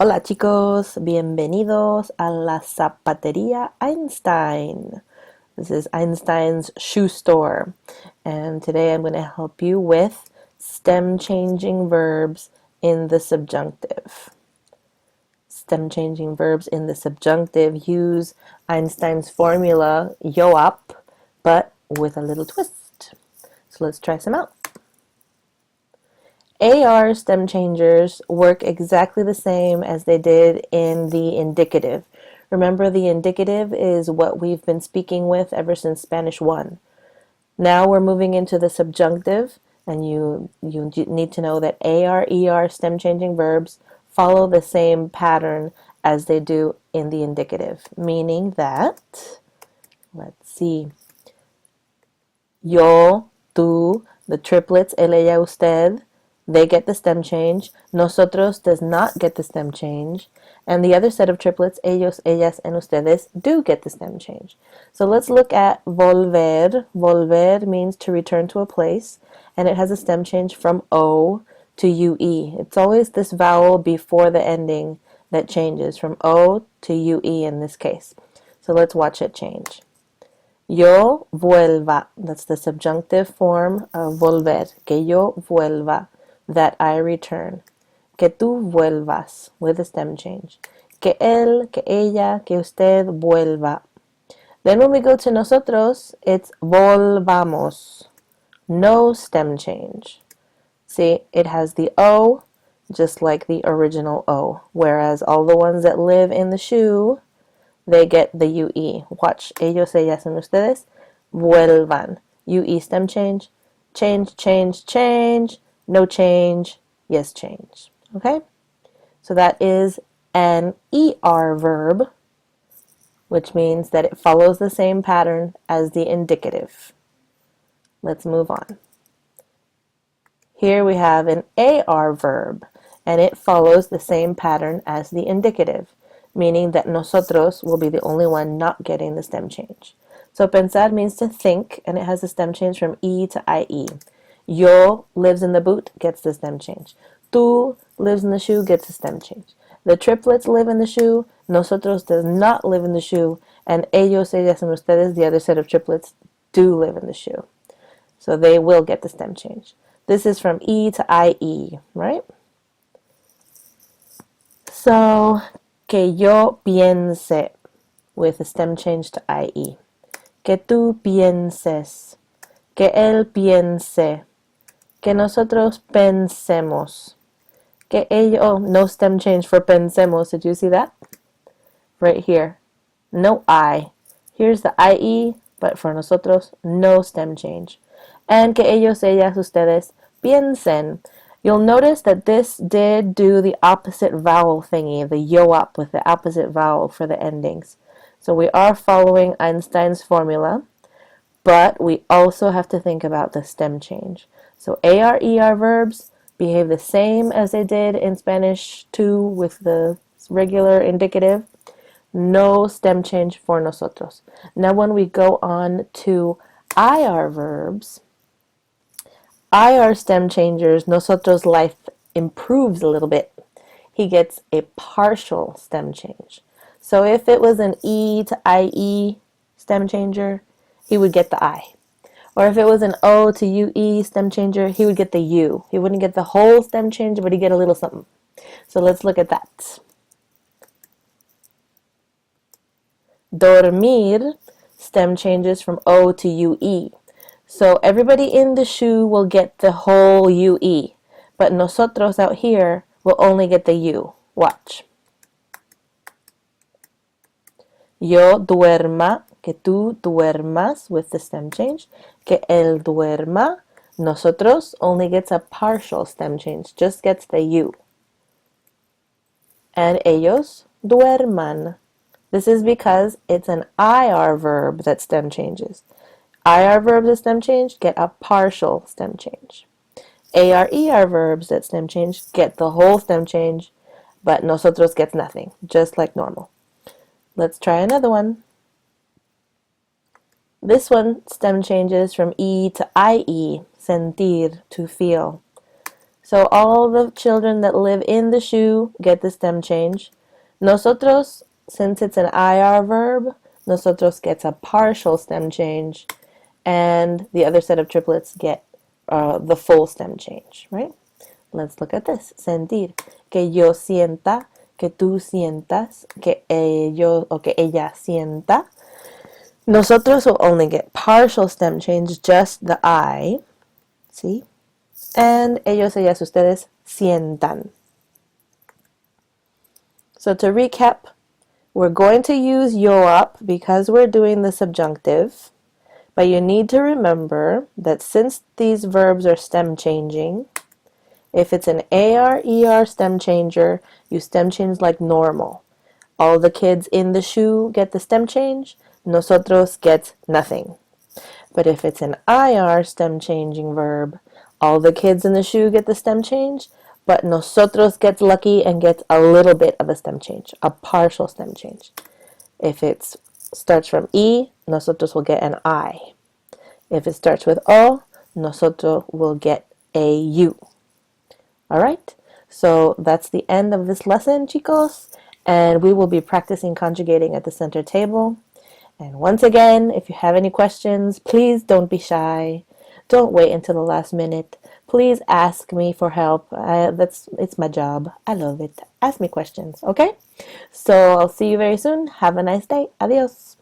Hola chicos, bienvenidos a la Zapateria Einstein. This is Einstein's shoe store, and today I'm going to help you with stem changing verbs in the subjunctive. Stem changing verbs in the subjunctive use Einstein's formula yo up, but with a little twist. So let's try some out. AR stem changers work exactly the same as they did in the indicative. Remember, the indicative is what we've been speaking with ever since Spanish 1. Now we're moving into the subjunctive, and you need to know that AR, ER stem changing verbs follow the same pattern as they do in the indicative, meaning that, let's see, yo, tú, the triplets, él, ella, usted, they get the stem change. Nosotros does not get the stem change. And the other set of triplets, ellos, ellas, and ustedes, do get the stem change. So let's look at volver. Volver means to return to a place, and it has a stem change from O to UE. It's always this vowel before the ending that changes from O to UE in this case. So let's watch it change. Yo vuelva. That's the subjunctive form of volver. Que yo vuelva. That I return. Que tú vuelvas, with a stem change. Que él, que ella, que usted vuelva. Then when we go to nosotros, it's volvamos. No stem change. See, it has the O, just like the original O. Whereas all the ones that live in the shoe, they get the UE. Watch. Ellos, ellas, and ustedes vuelvan. UE stem change. Change, change, change. No change, yes change. Okay? So that is an ER verb, which means that it follows the same pattern as the indicative. Let's move on. Here we have an AR verb, and it follows the same pattern as the indicative, meaning that nosotros will be the only one not getting the stem change. So pensar means to think, and it has a stem change from E to IE. Yo lives in the boot, gets the stem change. Tú lives in the shoe, gets the stem change. The triplets live in the shoe. Nosotros does not live in the shoe. And ellos, ellas, and ustedes, the other set of triplets, do live in the shoe. So they will get the stem change. This is from E to IE, right? So, que yo piense, with a stem change to IE. Que tú pienses. Que él piense. Que nosotros pensemos. Que ellos, oh, no stem change for pensemos. Did you see that? Right here. No I. Here's the IE, but for nosotros, no stem change. And que ellos, ellas, ustedes piensen. You'll notice that this did do the opposite vowel thingy, the yo up with the opposite vowel for the endings. So we are following Einstein's formula, but we also have to think about the stem change. So AR, ER verbs behave the same as they did in Spanish 2 with the regular indicative. No stem change for nosotros. Now when we go on to IR verbs, IR stem changers, nosotros' life improves a little bit. He gets a partial stem change. So if it was an E to IE stem changer, he would get the I. Or if it was an O to UE stem changer, he would get the U. He wouldn't get the whole stem change, but he'd get a little something. So let's look at that. Dormir stem changes from O to UE. So everybody in the shoe will get the whole UE, but nosotros out here will only get the U. Watch. Yo duerma, que tú duermas with the stem change, que él duerma. Nosotros only gets a partial stem change, just gets the U. And ellos duerman. This is because it's an IR verb that stem changes. IR verbs that stem change get a partial stem change. AR, ER verbs that stem change get the whole stem change, but nosotros gets nothing, just like normal. Let's try another one. This one stem changes from E to IE, sentir, to feel. So all the children that live in the shoe get the stem change. Nosotros, since it's an IR verb, nosotros gets a partial stem change, and the other set of triplets get the full stem change, right? Let's look at this. Sentir. Que yo sienta, que tú sientas, que ellos o que ella sienta. Nosotros will only get partial stem change, just the I. See? And ellos, ellas, ustedes sientan. So to recap, we're going to use yo up because we're doing the subjunctive, but you need to remember that since these verbs are stem changing, if it's an AR-ER stem changer, you stem change like normal. All the kids in the shoe get the stem change, nosotros gets nothing. But if it's an IR stem changing verb, all the kids in the shoe get the stem change, but nosotros gets lucky and gets a little bit of a stem change, a partial stem change. If it starts from E, nosotros will get an I. If it starts with O, nosotros will get a U. Alright, so that's the end of this lesson, chicos, and we will be practicing conjugating at the center table. And once again, if you have any questions, please don't be shy. Don't wait until the last minute. Please ask me for help. It's my job. I love it. Ask me questions, okay? So I'll see you very soon. Have a nice day. Adios.